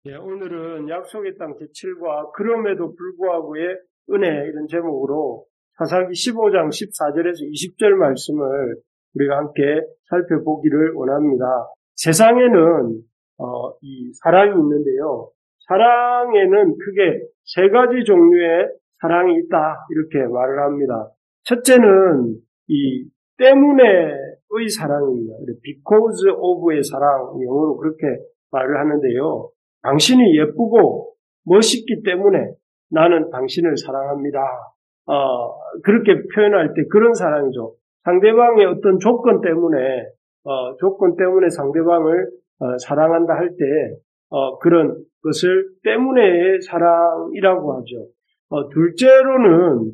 예, 오늘은 약속의 땅 제7과 그럼에도 불구하고의 은혜 이런 제목으로 사사기 15장 14절에서 20절 말씀을 우리가 함께 살펴보기를 원합니다. 세상에는 이 사랑이 있는데요. 사랑에는 크게 세 가지 종류의 사랑이 있다 이렇게 말을 합니다. 첫째는 이 때문에의 사랑입니다. because of의 사랑, 영어로 그렇게 말을 하는데요. 당신이 예쁘고 멋있기 때문에 나는 당신을 사랑합니다. 그렇게 표현할 때 그런 사랑이죠. 상대방의 어떤 조건 때문에 상대방을 사랑한다 할 때 그런 것을 때문에의 사랑이라고 하죠. 둘째로는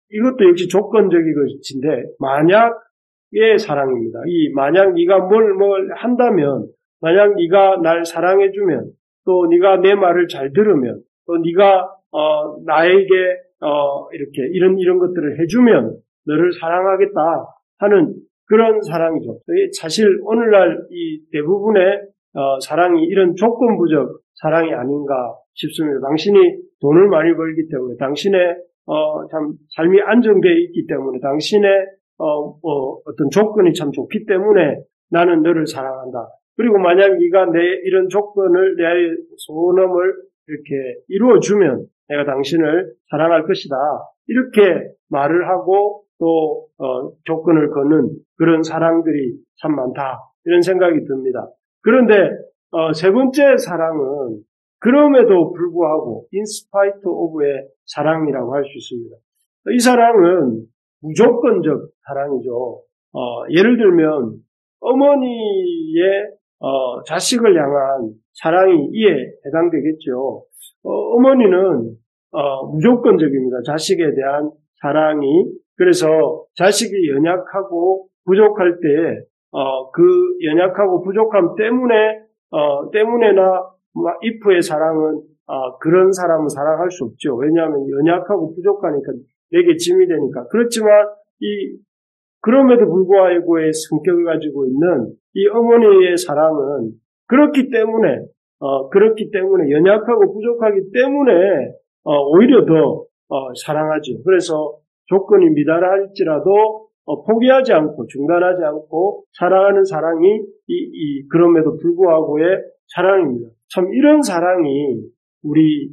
이것도 역시 조건적인 것인데 만약의 사랑입니다. 만약 네가 뭘 한다면, 만약 네가 날 사랑해주면, 또 네가 내 말을 잘 들으면, 또 네가 나에게 이렇게 이런 것들을 해주면 너를 사랑하겠다 하는 그런 사랑이죠. 사실 오늘날 이 대부분의 사랑이 이런 조건부적 사랑이 아닌가 싶습니다. 당신이 돈을 많이 벌기 때문에, 당신의 참 삶이 안정되어 있기 때문에, 당신의 어떤 조건이 참 좋기 때문에 나는 너를 사랑한다. 그리고 만약 네가 내 이런 조건을, 내 소원을 이렇게 이루어주면 내가 당신을 사랑할 것이다. 이렇게 말을 하고 또 조건을 거는 그런 사랑들이 참 많다. 이런 생각이 듭니다. 그런데 세 번째 사랑은 그럼에도 불구하고 in spite of의 사랑이라고 할 수 있습니다. 이 사랑은 무조건적 사랑이죠. 예를 들면 어머니의 자식을 향한 사랑이 이에 해당되겠죠. 어머니는 무조건적입니다. 자식에 대한 사랑이. 그래서 자식이 연약하고 부족할 때 그 연약하고 부족함 때문에나 if의 사랑은 그런 사람은 사랑할 수 없죠. 왜냐하면 연약하고 부족하니까 내게 짐이 되니까. 그렇지만 그럼에도 불구하고의 성격을 가지고 있는 이 어머니의 사랑은 그렇기 때문에 연약하고 부족하기 때문에 오히려 더 사랑하죠. 그래서 조건이 미달할지라도 포기하지 않고 중단하지 않고 사랑하는 사랑이 그럼에도 불구하고의 사랑입니다. 참 이런 사랑이 우리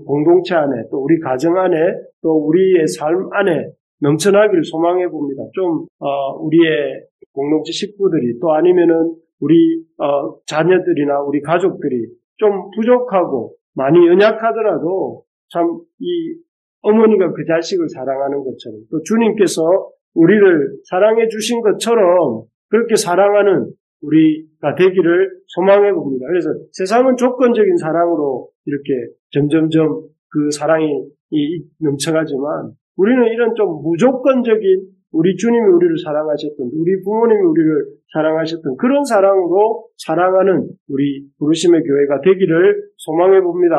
공동체 안에, 또 우리 가정 안에, 또 우리의 삶 안에 넘쳐나기를 소망해 봅니다. 좀 우리의 공동체 식구들이, 또 아니면은 우리 자녀들이나 우리 가족들이 좀 부족하고 많이 연약하더라도 참 이 어머니가 그 자식을 사랑하는 것처럼, 또 주님께서 우리를 사랑해 주신 것처럼 그렇게 사랑하는 우리가 되기를 소망해 봅니다. 그래서 세상은 조건적인 사랑으로 이렇게 점점점 그 사랑이 넘쳐가지만 우리는 이런 좀 무조건적인, 우리 주님이 우리를 사랑하셨던, 우리 부모님이 우리를 사랑하셨던 그런 사랑으로 사랑하는 우리 부르심의 교회가 되기를 소망해 봅니다.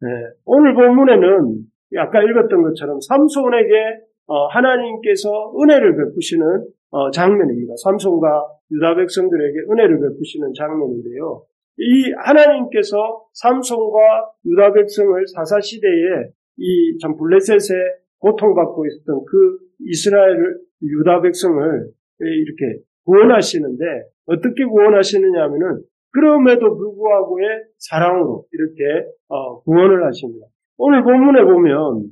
네. 오늘 본문에는 아까 읽었던 것처럼 삼손에게 하나님께서 은혜를 베푸시는 장면입니다. 삼손과 유다 백성들에게 은혜를 베푸시는 장면인데요. 이 하나님께서 삼손과 유다 백성을 사사시대에 이 참 블레셋에 고통받고 있었던 그 이스라엘 유다 백성을 이렇게 구원하시는데, 어떻게 구원하시느냐 하면은 그럼에도 불구하고의 사랑으로 이렇게 구원을 하십니다. 오늘 본문에 보면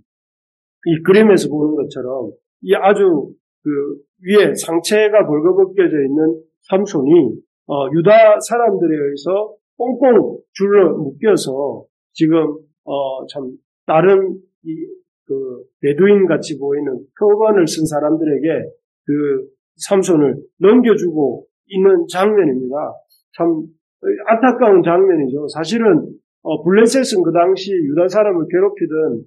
이 그림에서 보는 것처럼 이 아주 그 위에 상체가 벌거벗겨져 있는 삼손이 유다 사람들에 의해서 꽁꽁 줄로 묶여서 지금 참 다른 그 베두인 같이 보이는 표관을 쓴 사람들에게 그 삼손을 넘겨주고 있는 장면입니다. 참 안타까운 장면이죠. 사실은 블레셋은 그 당시 유다 사람을 괴롭히던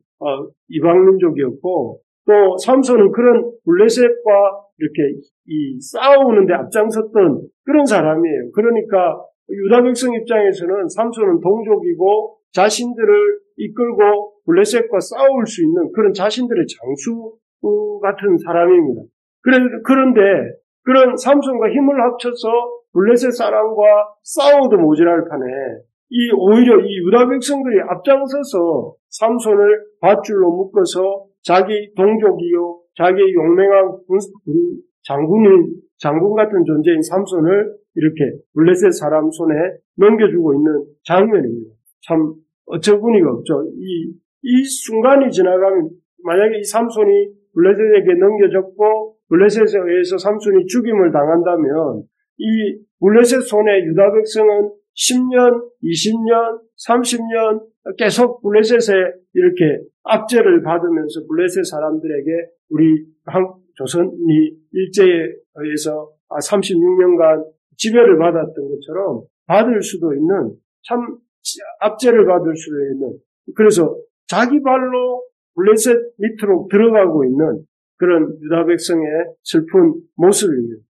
이방 민족이었고, 또 삼손은 그런 블레셋과 이렇게 싸우는데 앞장섰던 그런 사람이에요. 그러니까 유다 백성 입장에서는 삼손은 동족이고 자신들을 이끌고 블레셋과 싸울 수 있는 그런 자신들의 장수 같은 사람입니다. 그런데 그런 삼손과 힘을 합쳐서 블레셋 사람과 싸워도 모자랄 판에 오히려 이 유다 백성들이 앞장서서 삼손을 밧줄로 묶어서 자기 동족이요, 자기 용맹한 장군 같은 존재인 삼손을 이렇게 블레셋 사람 손에 넘겨주고 있는 장면입니다. 참 어처구니가 없죠. 이 순간이 지나가면 만약에 이 삼손이 블레셋에게 넘겨졌고 블레셋에 의해서 삼손이 죽임을 당한다면 이 블레셋 손에 유다 백성은 10년, 20년, 30년 계속 블레셋에 이렇게 압제를 받으면서 블레셋 사람들에게 우리 조선이 일제에 의해서 36년간 지배를 받았던 것처럼 받을 수도 있는, 참 압제를 받을 수도 있는, 그래서 자기 발로 블레셋 밑으로 들어가고 있는 그런 유다 백성의 슬픈 모습입니다.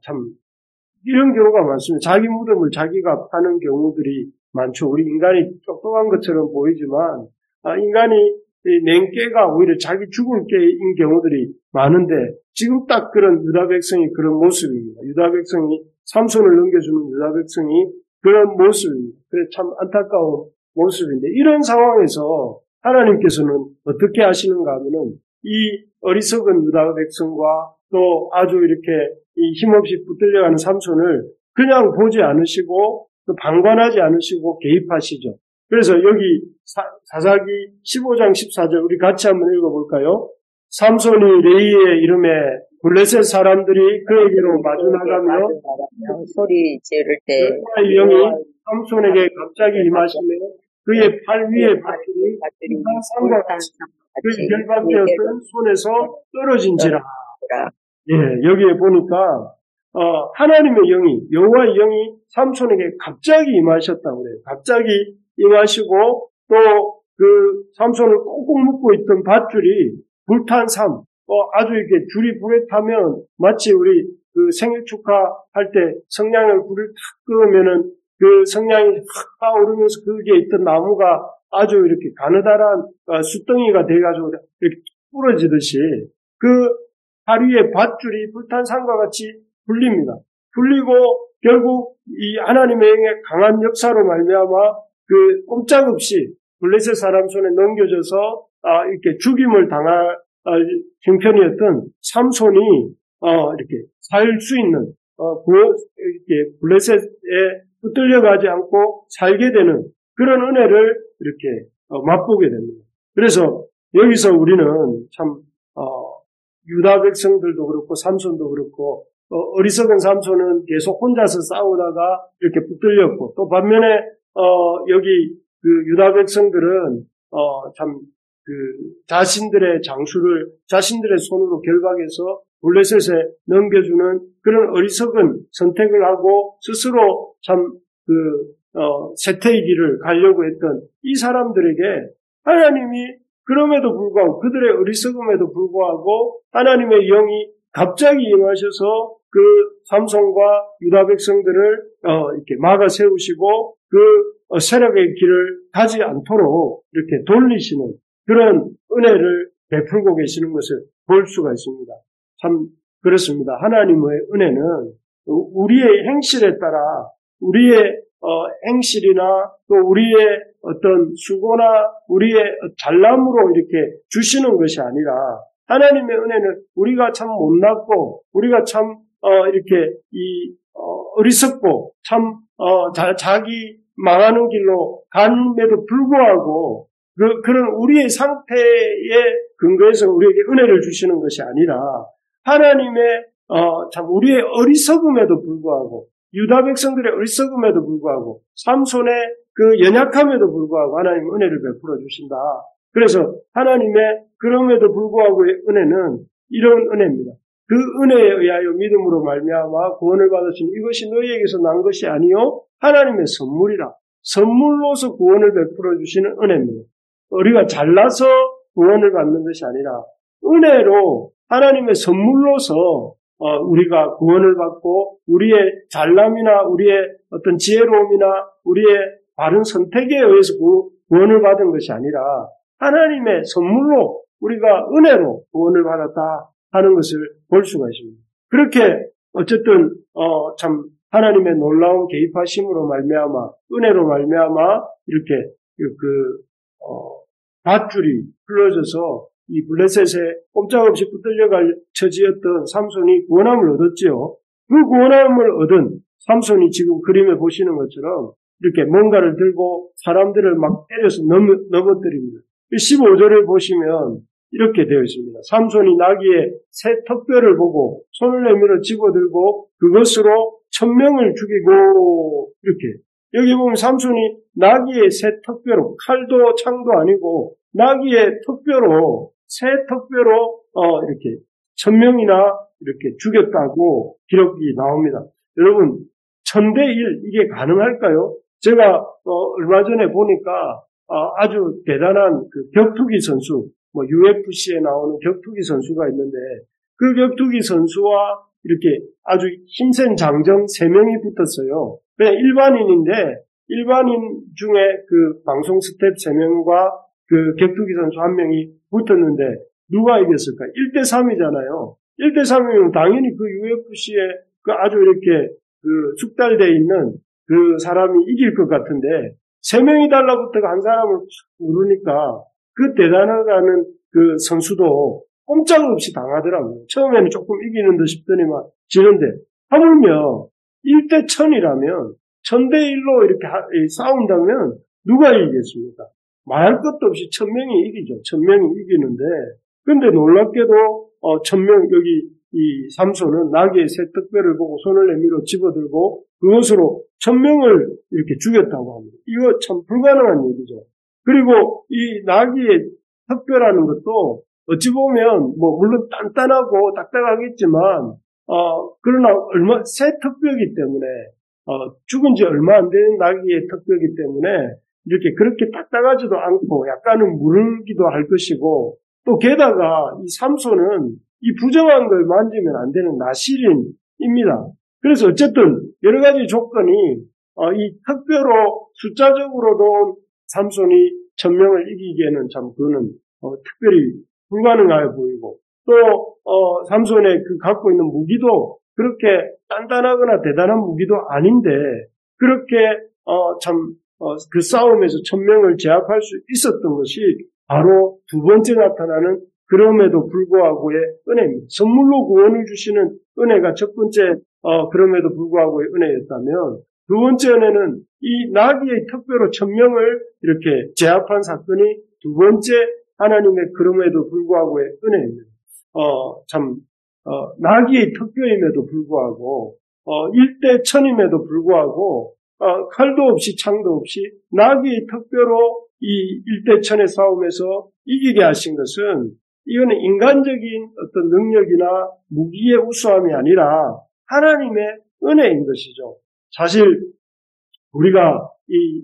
참 이런 경우가 많습니다. 자기 무덤을 자기가 파는 경우들이 많죠. 우리 인간이 똑똑한 것처럼 보이지만 인간이 냉깨가 오히려 자기 죽을 깨인 경우들이 많은데 지금 딱 그런 유다 백성이 그런 모습입니다. 유다 백성이 삼손을 넘겨주는 유다 백성이 그런 모습입니다. 그래서 참 안타까운 모습인데 이런 상황에서 하나님께서는 어떻게 하시는가 하면은 이 어리석은 유다 백성과 또 아주 이렇게 힘없이 붙들려가는 삼손을 그냥 보지 않으시고 또 방관하지 않으시고 개입하시죠. 그래서 여기 사사기 15장 14절 우리 같이 한번 읽어볼까요? 삼손이 레이의 이름에 블레셋 사람들이 그에게로 마주 나가며 소리 지를 때 여호와의 영이 삼손에게 갑자기 임하시며 그의 팔 위에 밧줄이 산과 같이 그 결박되었던 손에서 떨어진지라. 예, 여기에 보니까 하나님의 영이, 여호와의 영이 삼손에게 갑자기 임하셨다고 그래요. 갑자기 임하시고 또 그 삼손을 꽁꽁 묶고 있던 밧줄이 불탄 삶, 아주 이렇게 줄이 불에 타면 마치 우리 그 생일 축하할 때 성냥을 불을 탁 끄면은 그 성냥이 확 타오르면서 거기에 있던 나무가 아주 이렇게 가느다란 숯덩이가 돼가지고 이렇게 부러지듯이 그 팔 위에 밧줄이 불탄 산과 같이 불립니다. 불리고 결국 이 하나님의 영의 강한 역사로 말미암아 그 꼼짝없이 블레셋 사람 손에 넘겨져서 이렇게 죽임을 당할 형편이었던 삼손이 이렇게 살 수 있는 이렇게 블레셋에 붙들려가지 않고 살게 되는 그런 은혜를 이렇게 맛보게 됩니다. 그래서 여기서 우리는 참 유다 백성들도 그렇고 삼손도 그렇고 어리석은 삼손은 계속 혼자서 싸우다가 이렇게 붙들렸고 또 반면에 여기 그 유다 백성들은 참 그 자신들의 장수를 자신들의 손으로 결박해서 블레셋에 넘겨주는 그런 어리석은 선택을 하고 스스로 참 쇠퇴의 길을 가려고 했던 이 사람들에게 하나님이 그럼에도 불구하고 그들의 어리석음에도 불구하고 하나님의 영이 갑자기 임하셔서 그 삼손과 유다 백성들을 이렇게 막아 세우시고 그 세력의 길을 가지 않도록 이렇게 돌리시는 그런 은혜를 베풀고 계시는 것을 볼 수가 있습니다. 참 그렇습니다. 하나님의 은혜는 우리의 행실에 따라 우리의 행실이나 또 우리의 어떤 수고나 우리의 잘남으로 이렇게 주시는 것이 아니라 하나님의 은혜는 우리가 참 못났고 우리가 참 이렇게 어리석고 참 자기 망하는 길로 간음에도 불구하고 그런 우리의 상태에 근거해서 우리에게 은혜를 주시는 것이 아니라 하나님의 참 우리의 어리석음에도 불구하고 유다 백성들의 어리석음에도 불구하고 삼손의 그 연약함에도 불구하고 하나님 은혜를 베풀어 주신다. 그래서 하나님의 그럼에도 불구하고의 은혜는 이런 은혜입니다. 그 은혜에 의하여 믿음으로 말미암아 구원을 받으신 이것이 너희에게서 난 것이 아니요 하나님의 선물이라. 선물로서 구원을 베풀어 주시는 은혜입니다. 우리가 잘나서 구원을 받는 것이 아니라 은혜로 하나님의 선물로서 우리가 구원을 받고 우리의 잘남이나 우리의 어떤 지혜로움이나 우리의 바른 선택에 의해서 구원을 받은 것이 아니라 하나님의 선물로 우리가 은혜로 구원을 받았다 하는 것을 볼 수가 있습니다. 그렇게 어쨌든 참 하나님의 놀라운 개입하심으로 말미암아 은혜로 말미암아 이렇게 밧줄이 풀어져서 이 블레셋에 꼼짝없이 붙들려갈 처지였던 삼손이 구원함을 얻었지요. 그 구원함을 얻은 삼손이 지금 그림에 보시는 것처럼 이렇게 뭔가를 들고 사람들을 막 때려서 넘어뜨립니다. 15절을 보시면 이렇게 되어 있습니다. 삼손이 나귀의 새 턱뼈를 보고 손을 내밀어 집어들고 그것으로 1000명을 죽이고 이렇게 여기 보면 삼손이 나귀의 새 턱뼈로 칼도 창도 아니고 나귀의 턱뼈로 새 턱뼈로 이렇게 1000명이나 이렇게 죽였다고 기록이 나옵니다. 여러분 1000대1 이게 가능할까요? 제가 얼마 전에 보니까 아주 대단한 그 격투기 선수 UFC에 나오는 격투기 선수가 있는데 그 격투기 선수와 이렇게 아주 힘센 장정 3명이 붙었어요. 그냥 일반인인데 일반인 중에 그 방송 스텝 3명과 그 격투기 선수 1명이 붙었는데 누가 이겼을까? 1대3이잖아요. 1대3이면 당연히 그 UFC에 그 아주 이렇게 그 숙달되어 있는 그 사람이 이길 것 같은데 3명이 달라붙어가 한 사람을 누르니까 그 대단하다는 그 선수도 꼼짝없이 당하더라고요. 처음에는 조금 이기는 듯 싶더니만 지는데 하물며 1대1000이라면 1000대1로 이렇게 싸운다면 누가 이기겠습니까? 말할 것도 없이 1000명이 이기죠. 1000명이 이기는데 근데 놀랍게도 1000명 여기 이 삼손은 나귀의 새 턱뼈를 보고 손을 내밀어 집어들고 그것으로 1000명을 이렇게 죽였다고 합니다. 이거 참 불가능한 얘기죠. 그리고 이 나귀의 턱뼈라는 것도 어찌 보면 물론 단단하고 딱딱하겠지만 그러나 새 턱뼈이기 때문에 죽은 지 얼마 안 된 나귀의 턱뼈이기 때문에 이렇게 그렇게 딱딱하지도 않고 약간은 무르기도 할 것이고 또 게다가 이 삼손은 이 부정한 걸 만지면 안 되는 나실인입니다. 그래서 어쨌든 여러 가지 조건이 이 턱뼈로 숫자적으로도 삼손이 1000명을 이기기에는 참 그거는 특별히 불가능해 보이고 또 삼손의 그 갖고 있는 무기도 그렇게 단단하거나 대단한 무기도 아닌데 그렇게 그 싸움에서 1000명을 제압할 수 있었던 것이 바로 두 번째 나타나는 그럼에도 불구하고의 은혜입니다. 선물로 구원을 주시는 은혜가 첫 번째 그럼에도 불구하고의 은혜였다면 두 번째 은혜는 이 나귀의 턱뼈로 1000명을 이렇게 제압한 사건이 두 번째 하나님의 그럼에도 불구하고의 은혜입니다. 나귀의 턱뼈임에도 불구하고 1대1000임에도 불구하고 칼도 없이 창도 없이 나귀의 턱뼈로 이 1대1000의 싸움에서 이기게 하신 것은 이거는 인간적인 어떤 능력이나 무기의 우수함이 아니라 하나님의 은혜인 것이죠. 사실 우리가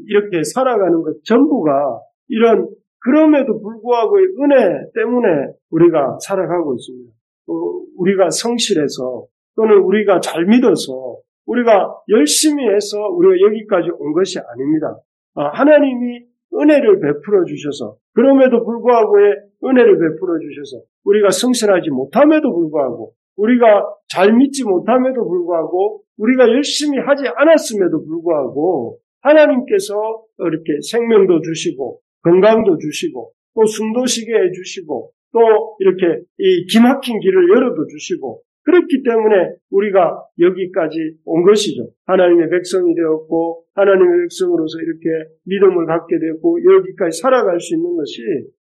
이렇게 살아가는 것 전부가 이런 그럼에도 불구하고의 은혜 때문에 우리가 살아가고 있습니다. 또 우리가 성실해서 또는 우리가 잘 믿어서 우리가 열심히 해서 우리가 여기까지 온 것이 아닙니다. 하나님이 은혜를 베풀어 주셔서 그럼에도 불구하고의 은혜를 베풀어 주셔서 우리가 성실하지 못함에도 불구하고 우리가 잘 믿지 못함에도 불구하고 우리가 열심히 하지 않았음에도 불구하고 하나님께서 이렇게 생명도 주시고 건강도 주시고 또 숨도 쉬게 해주시고 또 이렇게 이 기막힌 길을 열어도 주시고 그렇기 때문에 우리가 여기까지 온 것이죠. 하나님의 백성이 되었고 하나님의 백성으로서 이렇게 믿음을 갖게 되었고 여기까지 살아갈 수 있는 것이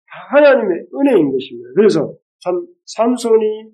다 하나님의 은혜인 것입니다. 그래서 삼손이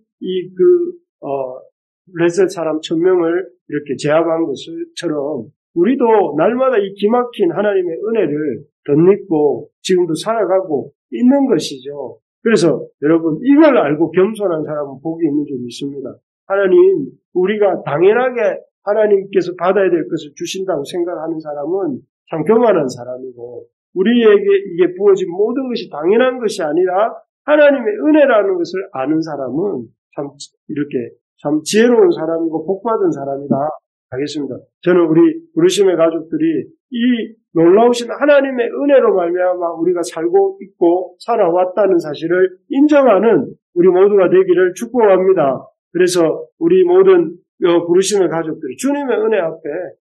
블레셋 사람 1000명을 이렇게 제압한 것처럼 우리도 날마다 이 기막힌 하나님의 은혜를 덧입고 지금도 살아가고 있는 것이죠. 그래서 여러분 이걸 알고 겸손한 사람은 복이 있는 줄 믿습니다. 하나님 우리가 당연하게 하나님께서 받아야 될 것을 주신다고 생각하는 사람은 참 교만한 사람이고 우리에게 이게 부어진 모든 것이 당연한 것이 아니라 하나님의 은혜라는 것을 아는 사람은 참 이렇게 참 지혜로운 사람이고 복받은 사람이다 하겠습니다. 저는 우리 부르심의 가족들이 이 놀라우신 하나님의 은혜로 말미암아 우리가 살고 있고 살아왔다는 사실을 인정하는 우리 모두가 되기를 축복합니다. 그래서 우리 모든 부르시는 가족들이 주님의 은혜 앞에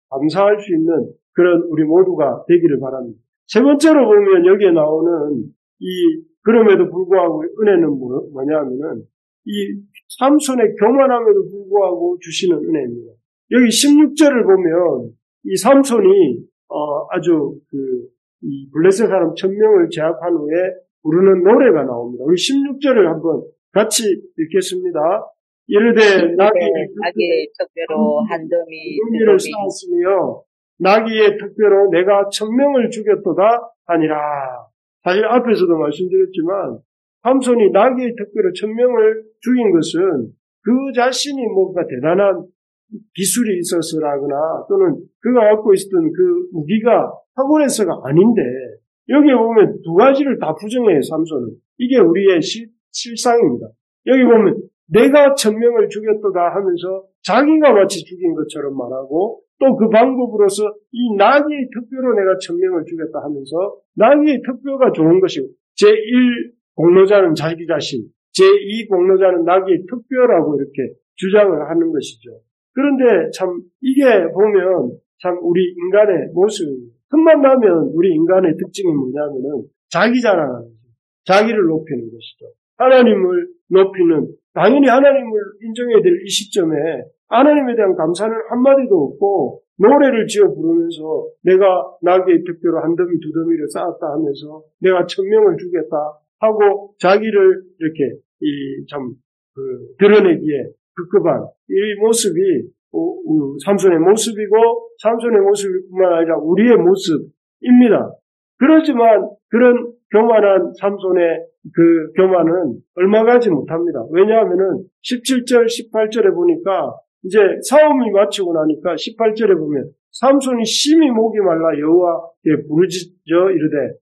감사할 수 있는 그런 우리 모두가 되기를 바랍니다. 세 번째로 보면 여기에 나오는 그럼에도 불구하고 은혜는 뭐냐면은 이 삼손의 교만함에도 불구하고 주시는 은혜입니다. 여기 16절을 보면 이 삼손이 아주 이 블레셋 사람 1000명을 제압한 후에 부르는 노래가 나옵니다. 우리 16절을 한번 같이 읽겠습니다. 이르되 나귀의 턱뼈로 한 더미를 쌓았으며 나귀의 턱뼈로 내가 1000명을 죽였도다 하니라. 사실 앞에서도 말씀드렸지만 삼손이 나귀의 턱뼈로 1000명을 죽인 것은 그 자신이 뭔가 대단한 기술이 있어서라거나 또는 그가 갖고 있었던 그 무기가 탁월해서가 아닌데 여기에 보면 두 가지를 다 부정해요. 삼손은. 이게 우리의 실상입니다. 여기 보면 내가 1000명을 죽였도다 하면서 자기가 마치 죽인 것처럼 말하고 또 그 방법으로서 이 나귀의 턱뼈로 내가 1000명을 죽였다 하면서 나귀의 턱뼈가 좋은 것이고 제1 공로자는 자기 자신, 제2 공로자는 나귀의 턱뼈라고 이렇게 주장을 하는 것이죠. 그런데 참 이게 보면 참 우리 인간의 모습입니다. 틈만 나면 우리 인간의 특징이 뭐냐면은 자기 자랑하는 거죠. 자기를 높이는 것이죠. 하나님을 높이는, 당연히 하나님을 인정해야 될 이 시점에 하나님에 대한 감사는 한마디도 없고 노래를 지어 부르면서 내가 나귀의 턱뼈로 한 더미 두 더미를 쌓았다 하면서 내가 1000명을 죽였다 하고 자기를 이렇게 드러내기에 급급한 이 모습이 삼손의 모습이고 삼손의 모습뿐만 아니라 우리의 모습입니다. 그렇지만 그런 교만한 삼손의 그 교만은 얼마 가지 못합니다. 왜냐하면은 17절, 18절에 보니까 이제 싸움이 마치고 나니까 18절에 보면 삼손이 심히 목이 말라 여호와께 부르짖어 이르되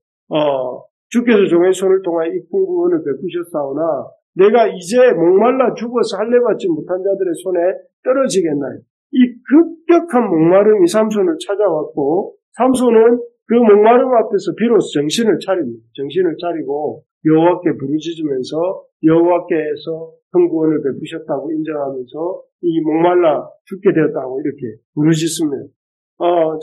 주께서 종의 손을 통하여 이 큰 구원을 베푸셨사오나 내가 이제 목말라 죽어서 할례받지 못한 자들의 손에 떨어지겠나요? 이 급격한 목마름이 삼손을 찾아왔고 삼손은 그 목마름 앞에서 비로소 정신을 차립니다. 정신을 차리고 여호와께 부르짖으면서 여호와께서 큰 구원을 베푸셨다고 인정하면서 이 목말라 죽게 되었다고 이렇게 부르짖습니다.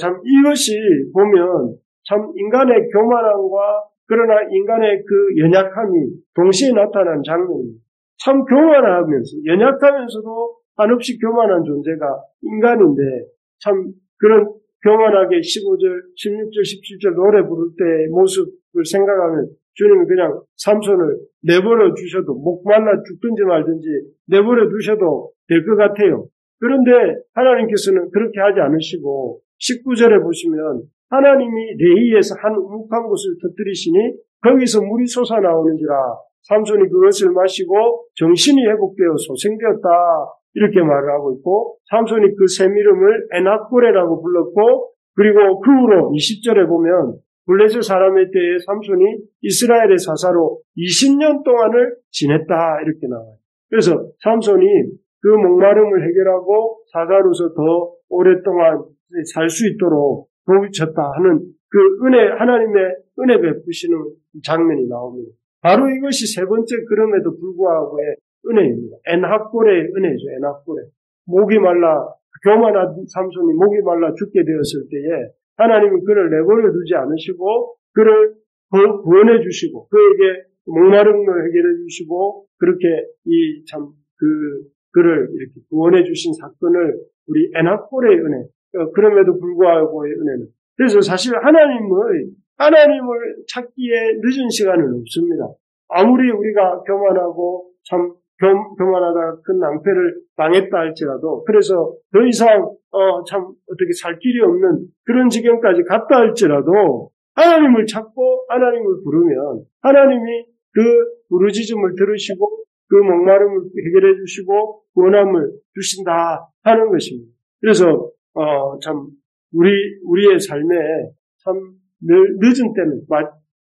참 이것이 보면 참 인간의 교만함과 그러나 인간의 그 연약함이 동시에 나타난 장면입니다. 참 교만하면서 연약하면서도 한없이 교만한 존재가 인간인데 참 그런 교만하게 15절, 16절, 17절 노래 부를 때의 모습을 생각하면 주님은 그냥 삼손을 내버려 주셔도 목말라 죽든지 말든지 내버려 두셔도 될 것 같아요. 그런데 하나님께서는 그렇게 하지 않으시고 19절에 보시면 하나님이 레이에서 한 우묵한 곳을 터뜨리시니 거기서 물이 솟아나오는지라 삼손이 그것을 마시고 정신이 회복되어 소생되었다 이렇게 말을 하고 있고 삼손이 그 샘 이름을 에낙고레라고 불렀고 그리고 그 후로 20절에 보면 블레셋 사람의 때에 삼손이 이스라엘의 사사로 20년 동안을 지냈다 이렇게 나와요. 그래서 삼손이 그 목마름을 해결하고 사사로서 더 오랫동안 살 수 있도록 도우셨다 하는 그 은혜, 하나님의 은혜 베푸시는 장면이 나옵니다. 바로 이것이 세 번째 그럼에도 불구하고의 은혜입니다. 엔합고레의 은혜죠. 엔합고레. 목이 말라 교만한 삼손이 목이 말라 죽게 되었을 때에 하나님은 그를 내버려 두지 않으시고 그를 구원해 주시고 그에게 목마름을 해결해 주시고 그렇게 그를 이렇게 구원해 주신 사건을 우리 엔합고레의 은혜, 그럼에도 불구하고의 은혜는. 그래서 사실 하나님을 찾기에 늦은 시간은 없습니다. 아무리 우리가 교만하고 참 교만하다가 큰 낭패를 당했다 할지라도 그래서 더 이상 참 어떻게 살 길이 없는 그런 지경까지 갔다 할지라도 하나님을 찾고 하나님을 부르면 하나님이 그 부르짖음을 들으시고 그 목마름을 해결해 주시고 구원함을 주신다 하는 것입니다. 그래서 참 우리의 삶에 참 늦은 때는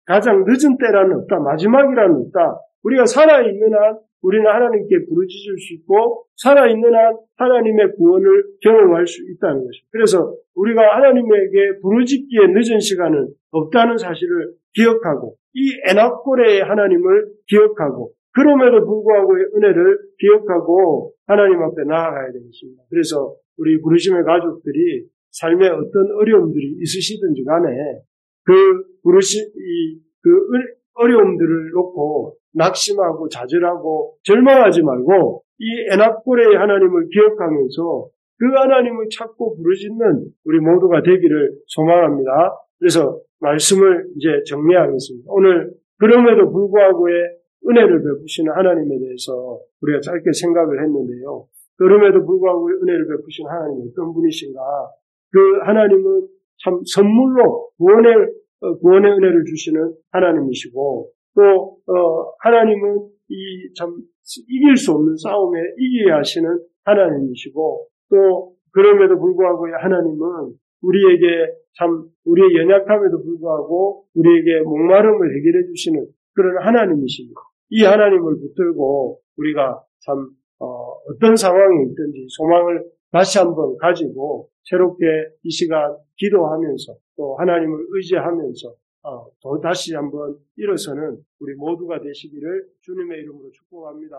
가장 늦은 때라는 없다. 마지막이라는 없다. 우리가 살아있는 한 우리는 하나님께 부르짖을 수 있고 살아있는 한 하나님의 구원을 경험할 수 있다는 것입니다. 그래서 우리가 하나님에게 부르짖기에 늦은 시간은 없다는 사실을 기억하고 이 에낙고레의 하나님을 기억하고 그럼에도 불구하고 은혜를 기억하고 하나님 앞에 나아가야 되겠습니다. 그래서 우리 부르심의 가족들이 삶에 어떤 어려움들이 있으시든지 간에 그 어려움들을 놓고 낙심하고 좌절하고 절망하지 말고 이 에나꼬레의 하나님을 기억하면서 그 하나님을 찾고 부르짖는 우리 모두가 되기를 소망합니다. 그래서 말씀을 이제 정리하겠습니다. 오늘 그럼에도 불구하고의 은혜를 베푸시는 하나님에 대해서 우리가 짧게 생각을 했는데요. 그럼에도 불구하고 은혜를 베푸시는 하나님은 어떤 분이신가? 그 하나님은 참 선물로 구원의 은혜를 주시는 하나님이시고 또 하나님은 이 참 이길 수 없는 싸움에 이기게 하시는 하나님이시고 또 그럼에도 불구하고 하나님은 우리의 연약함에도 불구하고 우리에게 목마름을 해결해 주시는 그런 하나님이십니다. 이 하나님을 붙들고 우리가 참 어떤 상황에 있든지 소망을 다시 한번 가지고 새롭게 이 시간 기도하면서 또 하나님을 의지하면서 또 다시 한번 일어서는 우리 모두가 되시기를 주님의 이름으로 축복합니다.